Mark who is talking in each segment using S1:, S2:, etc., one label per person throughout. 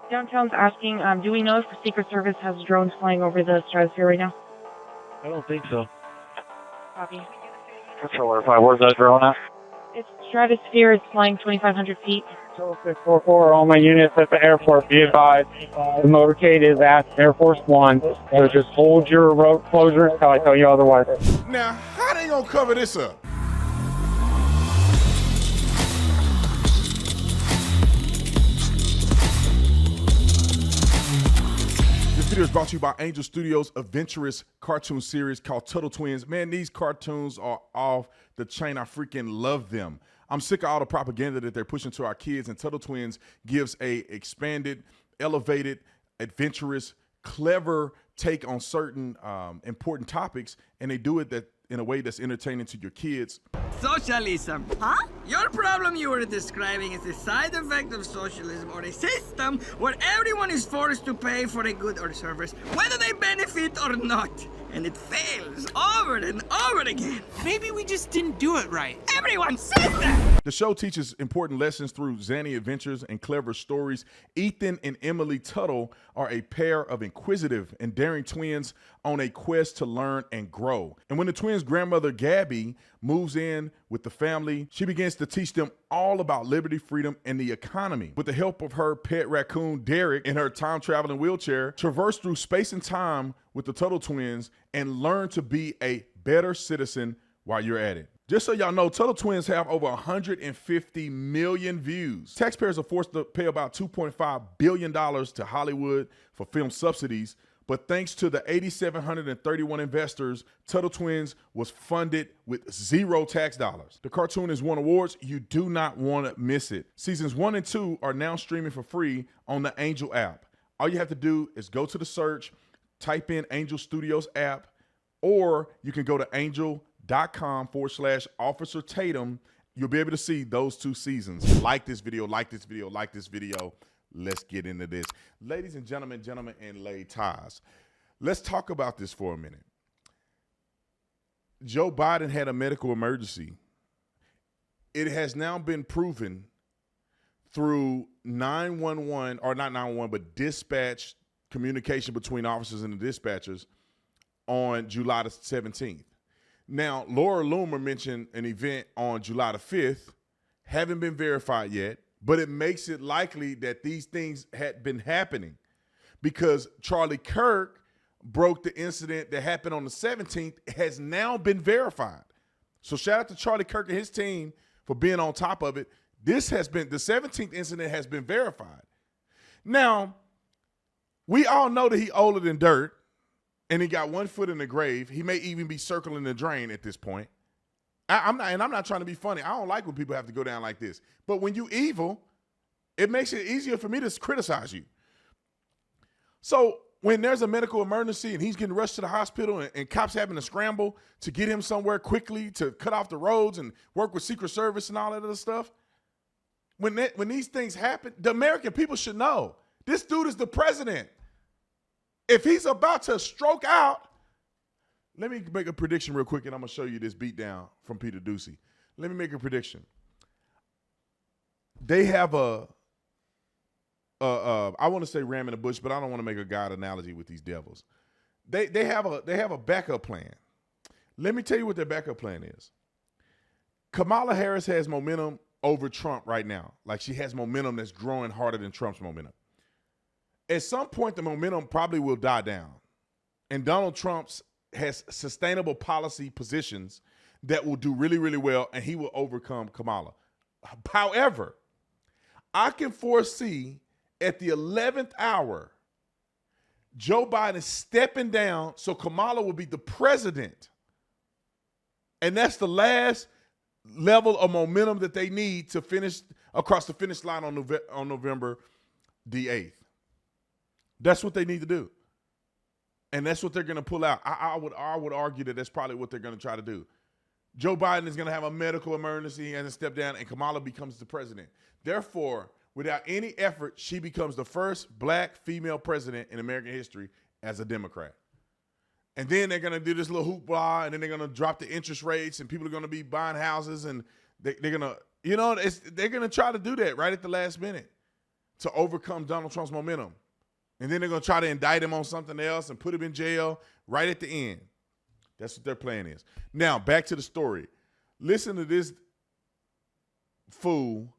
S1: Downtown's asking, do we know if the Secret Service has drones flying over the stratosphere right now?
S2: I don't think so.
S1: Copy.
S2: Controller 5, where's that drone at?
S1: Its stratosphere is flying 2,500 feet.
S3: So 644, all my units at the airport, be advised. The motorcade is at Air Force One. So just hold your road closure until I tell you otherwise.
S4: Now, how they gonna cover this up? This video is brought to you by Angel Studios' adventurous cartoon series called Tuttle Twins. Man, these cartoons are off the chain. I freaking love them. I'm sick of all the propaganda that they're pushing to our kids, and Tuttle Twins gives a expanded, elevated, adventurous, clever take on certain important topics, and they do it in a way that's entertaining to your kids.
S5: Socialism. Huh? Your problem you were describing is a side effect of socialism, or a system where everyone is forced to pay for a good or service, whether they benefit or not. And it fails over and over again.
S6: Maybe we just didn't do it right.
S5: Everyone says that!
S4: The show teaches important lessons through zany adventures and clever stories. Ethan and Emily Tuttle are a pair of inquisitive and daring twins on a quest to learn and grow. And when the twins' grandmother, Gabby, moves in with the family, she begins to teach them all about liberty, freedom, and the economy. With the help of her pet raccoon, Derek, in her time-traveling wheelchair, traverse through space and time with the Tuttle twins and learn to be a better citizen while you're at it. Just so y'all know, Tuttle Twins have over 150 million views. Taxpayers are forced to pay about $2.5 billion to Hollywood for film subsidies, but thanks to the 8,731 investors, Tuttle Twins was funded with zero tax dollars. The cartoon has won awards. You do not want to miss it. Seasons 1 and 2 are now streaming for free on the Angel app. All you have to do is go to the search, type in Angel Studios app, or you can go to angel.com/Officer Tatum. You'll be able to see those 2 seasons. Like this video, like this video, like this video. Let's get into this. Ladies and gentlemen, and ladies, let's talk about this for a minute. Joe Biden had a medical emergency. It has now been proven through 911, or not 911, but dispatch communication between officers and the dispatchers on July the 17th. Now, Laura Loomer mentioned an event on July the 5th, haven't been verified yet, but it makes it likely that these things had been happening because Charlie Kirk broke the incident that happened on the 17th, has now been verified. So shout out to Charlie Kirk and his team for being on top of it. The 17th incident has been verified. Now, we all know that he older than dirt, and he got 1 foot in the grave. He may even be circling the drain at this point. I'm not trying to be funny. I don't like when people have to go down like this. But when you evil, it makes it easier for me to criticize you. So when there's a medical emergency and he's getting rushed to the hospital and cops having to scramble to get him somewhere quickly to cut off the roads and work with Secret Service and all that other stuff, when these things happen, the American people should know this dude is the president. If he's about to stroke out, let me make a prediction real quick, and I'm going to show you this beatdown from Peter Ducey. Let me make a prediction. They have I want to say ram in the bush, but I don't want to make a God analogy with these devils. They have a backup plan. Let me tell you what their backup plan is. Kamala Harris has momentum over Trump right now. Like, she has momentum that's growing harder than Trump's momentum. At some point, the momentum probably will die down. And Donald Trump has sustainable policy positions that will do really, really well, and he will overcome Kamala. However, I can foresee at the 11th hour, Joe Biden stepping down so Kamala will be the president. And that's the last level of momentum that they need to finish across the finish line on November the 8th. That's what they need to do. And that's what they're going to pull out. I would argue that that's probably what they're going to try to do. Joe Biden is going to have a medical emergency and step down, and Kamala becomes the president. Therefore, without any effort, she becomes the first black female president in American history as a Democrat. And then they're going to do this little hoopla, and then they're going to drop the interest rates, and people are going to be buying houses, and they're going to, they're going to try to do that right at the last minute to overcome Donald Trump's momentum. And then they're going to try to indict him on something else and put him in jail right at the end. That's what their plan is. Now, back to the story. Listen to this fool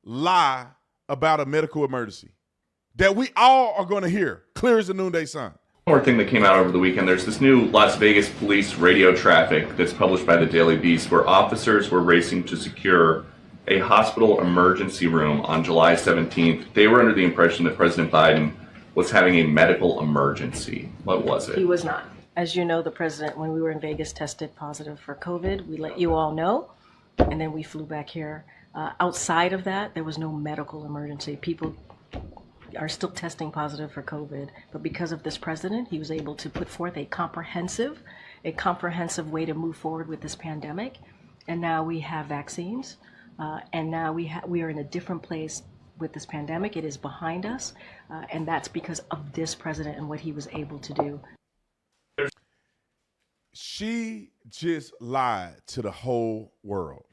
S4: lie about a medical emergency that we all are going to hear, clear as the noonday sun.
S7: One more thing that came out over the weekend, there's this new Las Vegas police radio traffic that's published by the Daily Beast where officers were racing to secure a hospital emergency room on July 17th. They were under the impression that President Biden was having a medical emergency. What was it?
S8: He was not. As you know, the president, when we were in Vegas, tested positive for COVID. We let you all know, and then we flew back here. Outside of that, there was no medical emergency. People are still testing positive for COVID, but because of this president, he was able to put forth a comprehensive way to move forward with this pandemic. And now we have vaccines, and now we are in a different place with this pandemic. It is behind us, and that's because of this president and what he was able to do.
S4: She just lied to the whole world.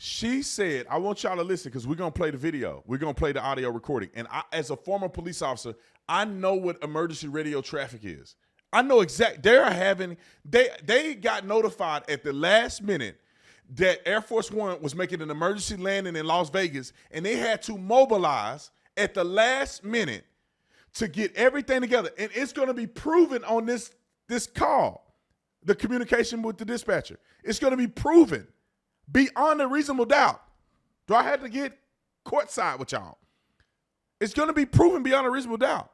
S4: She said, I want y'all to listen because we're going to play the video. We're going to play the audio recording. And I, as a former police officer, I know what emergency radio traffic is. I know they got notified at the last minute that Air Force One was making an emergency landing in Las Vegas, and they had to mobilize at the last minute to get everything together. And it's going to be proven on this call, the communication with the dispatcher. It's going to be proven beyond a reasonable doubt. Do I have to get courtside with y'all? It's going to be proven beyond a reasonable doubt.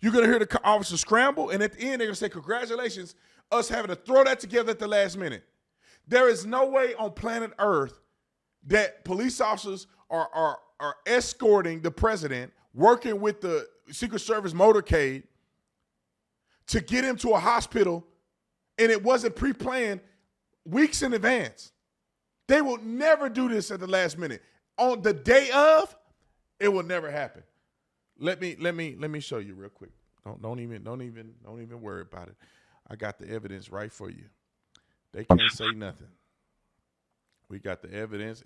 S4: You're going to hear the officer scramble, and at the end, they're going to say, congratulations, us having to throw that together at the last minute. There is no way on planet Earth that police officers are escorting the president, working with the Secret Service motorcade to get him to a hospital, and it wasn't pre-planned weeks in advance. They will never do this at the last minute. On the day of, it will never happen. Let me show you real quick. Don't even worry about it. I got the evidence right for you. They can't say nothing. We got the evidence.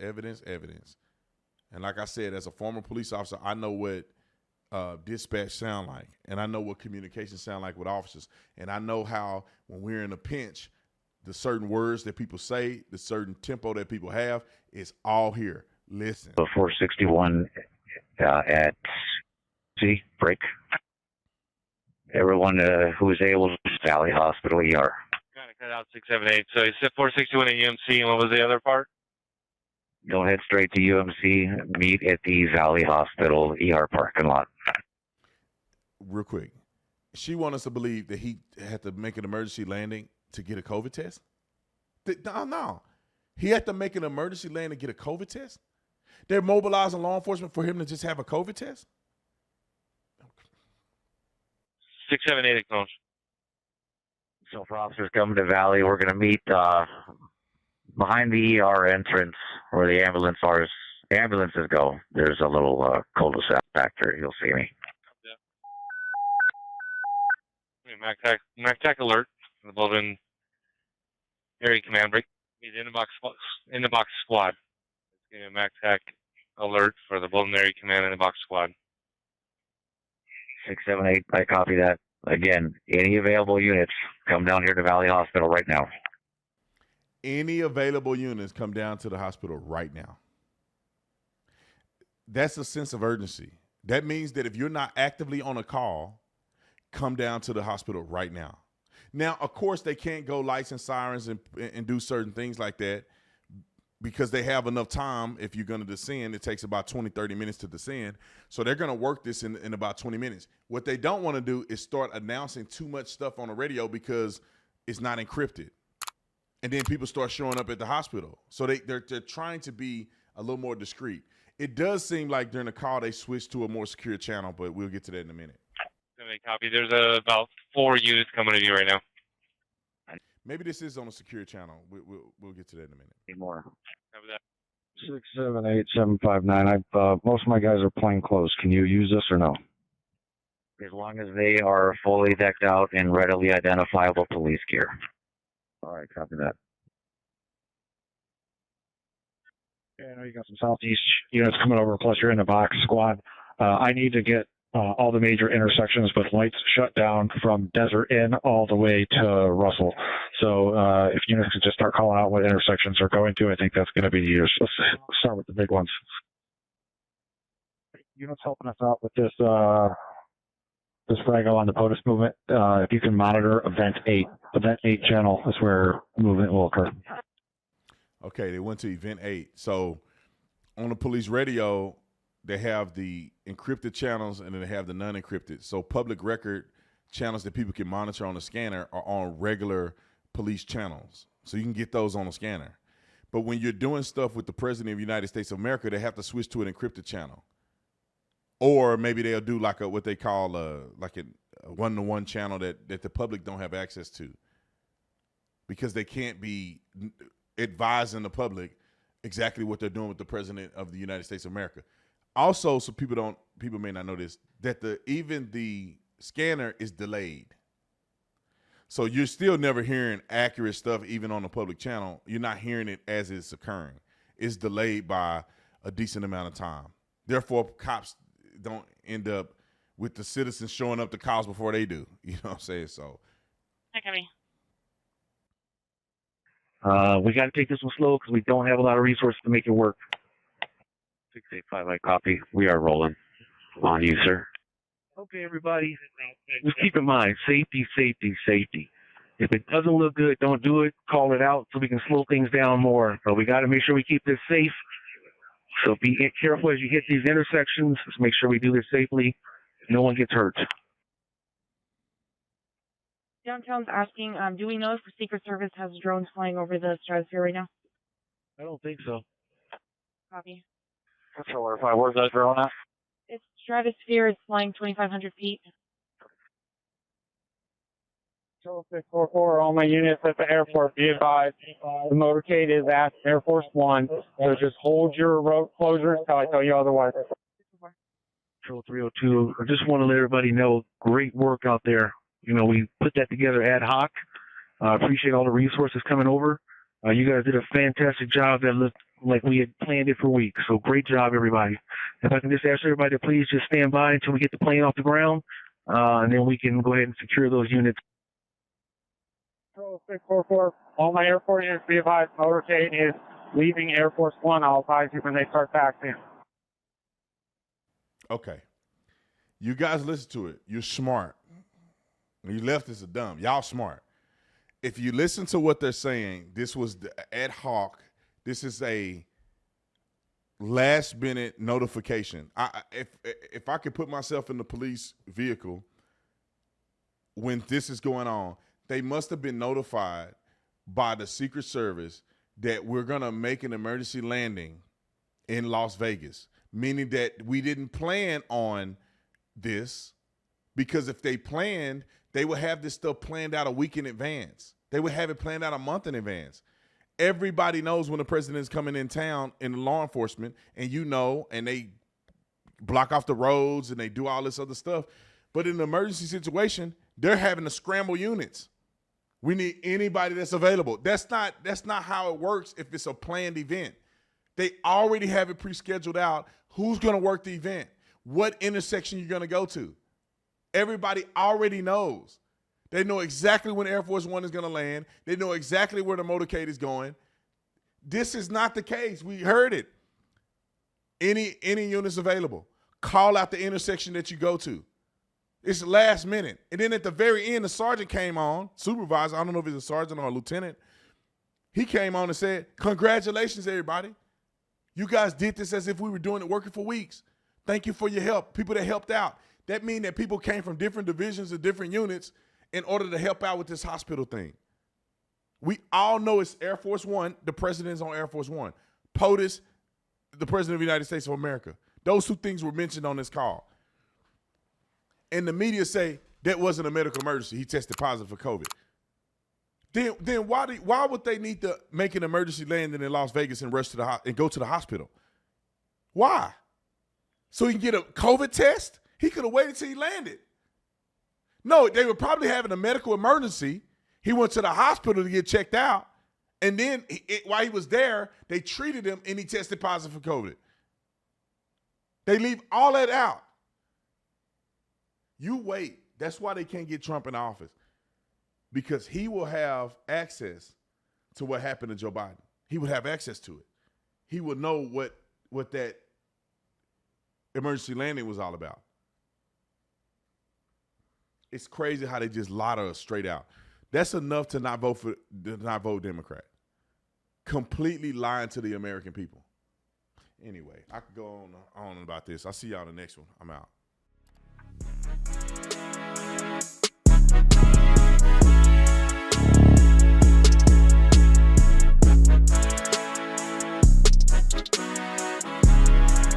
S4: And like I said, as a former police officer, I know what dispatch sound like, and I know what communication sound like with officers, and I know how when we're in a pinch, the certain words that people say, the certain tempo that people have, is all here. Listen.
S9: 461 at C break. Everyone who is able to Valley Hospital ER.
S2: Kind of cut out 678. So you said 461 at UMC, and what was the other part?
S9: Go head straight to UMC. Meet at the Valley Hospital ER parking lot.
S4: Real quick. She wants us to believe that he had to make an emergency landing to get a COVID test? No. He had to make an emergency landing to get a COVID test? They're mobilizing law enforcement for him to just have a COVID test?
S2: 678 acknowledged.
S9: So for officers coming to Valley, we're going to meet behind the ER entrance where the ambulances go. There's a little cul-de-sac back there. You'll see me.
S2: Yeah. MACTAC alert. The Baldwin Area Command break. He's in the box squad. It's getting a MACTAC alert for the Baldwin Area Command in the box squad.
S9: 678, I copy that. Again, any available units, come down here to Valley Hospital right now.
S4: Any available units come down to the hospital right now. That's a sense of urgency. That means that if you're not actively on a call, come down to the hospital right now. Now, of course, they can't go lights and sirens and do certain things like that because they have enough time. If you're going to descend, it takes about 20, 30 minutes to descend. So they're going to work this in about 20 minutes. What they don't want to do is start announcing too much stuff on the radio because it's not encrypted. And then people start showing up at the hospital. So they're trying to be a little more discreet. It does seem like during the call they switched to a more secure channel, but we'll get to that in a minute.
S2: Copy. There's about 4 units coming to you right now.
S4: Maybe this is on a secure channel. We'll get to that in a minute.
S9: Need more.
S2: Copy that.
S3: 678 759. Most of my guys are plain clothes. Can you use this or no?
S9: As long as they are fully decked out in readily identifiable police gear. All right, copy that.
S3: Yeah, I know you got some southeast units coming over, plus you're in the box squad.
S10: I need to get all the major intersections with lights shut down from Desert Inn all the way to Russell. So if units could just start calling out what intersections they're going to, I think that's going to be used. Let's start with the big ones. Units helping us out with this this Frago on the POTUS movement. If you can monitor Event 8 channel is where movement will occur.
S4: Okay, they went to Event 8. So on the police radio, they have the encrypted channels and then they have the non-encrypted. So public record channels that people can monitor on the scanner are on regular police channels. So you can get those on the scanner. But when you're doing stuff with the President of the United States of America, they have to switch to an encrypted channel. Or maybe they'll do like what they call like a one-to-one channel that the public don't have access to, because they can't be advising the public exactly what they're doing with the President of the United States of America. Also, so people may not know this, that even the scanner is delayed. So you're still never hearing accurate stuff even on the public channel. You're not hearing it as it's occurring. It's delayed by a decent amount of time. Therefore, cops don't end up with the citizens showing up to calls before they do. You know what I'm saying? So.
S1: Hi, Kevin.
S10: We got to take this one slow because we don't have a lot of resources to make it work. 685, I copy. We are rolling. On you, sir. Okay, everybody. Just keep in mind, safety, safety, safety. If it doesn't look good, don't do it. Call it out so we can slow things down more. But we got to make sure we keep this safe. So be careful as you hit these intersections. Let's make sure we do this safely. No one gets hurt.
S1: Downtown's asking, do we know if the Secret Service has drones flying over the stratosphere right now?
S10: I don't think so.
S1: Copy.
S10: Control verify. Where's that drone at?
S1: Its stratosphere is flying 2,500 feet.
S3: Control 644, all my units at the airport, be advised. The motorcade is at Air Force One, so just hold your road closure until I tell you otherwise.
S10: Control 302. I just want to let everybody know, great work out there. You know, we put that together ad hoc. Appreciate all the resources coming over. You guys did a fantastic job that looked like we had planned it for weeks. So great job, everybody. If I can just ask everybody to please just stand by until we get the plane off the ground, and then we can go ahead and secure those units.
S3: Control 644, all my airport units, be advised. Motorcade is leaving Air Force One. I'll advise you when they start taxiing.
S4: Okay. You guys listen to it. You're smart. You leftists are dumb. Y'all smart. If you listen to what they're saying, this was the ad hoc. This is a last-minute notification. If I could put myself in the police vehicle when this is going on, they must have been notified by the Secret Service that we're going to make an emergency landing in Las Vegas, meaning that we didn't plan on this, because if they planned, they would have this stuff planned out a week in advance. They would have it planned out a month in advance. Everybody knows when the president is coming in town in law enforcement, and and they block off the roads and they do all this other stuff. But in an emergency situation, they're having to scramble units. We need anybody that's available. That's not how it works if it's a planned event. They already have it pre-scheduled out. Who's going to work the event? What intersection you're going to go to? Everybody already knows. They know exactly when Air Force One is going to land. They know exactly where the motorcade is going. This is not the case. We heard it. Any units available, call out the intersection that you go to. It's last minute. And then at the very end, the sergeant came on, supervisor, I don't know if he's a sergeant or a lieutenant. He came on and said, congratulations, everybody. You guys did this as if we were doing it, working for weeks. Thank you for your help. People that helped out. That means that people came from different divisions and different units in order to help out with this hospital thing. We all know it's Air Force One. The president is on Air Force One. POTUS, the president of the United States of America. Those two things were mentioned on this call. And the media say that wasn't a medical emergency. He tested positive for COVID. Then why would they need to make an emergency landing in Las Vegas and rush to and go to the hospital? Why? So he can get a COVID test? He could have waited till he landed. No, they were probably having a medical emergency. He went to the hospital to get checked out. And then while he was there, they treated him and he tested positive for COVID. They leave all that out. You wait. That's why they can't get Trump in office, because he will have access to what happened to Joe Biden. He would have access to it. He would know what that emergency landing was all about. It's crazy how they just lie to us straight out. That's enough to not vote Democrat. Completely lying to the American people. Anyway, I could go on about this. I'll see y'all in the next one. I'm out.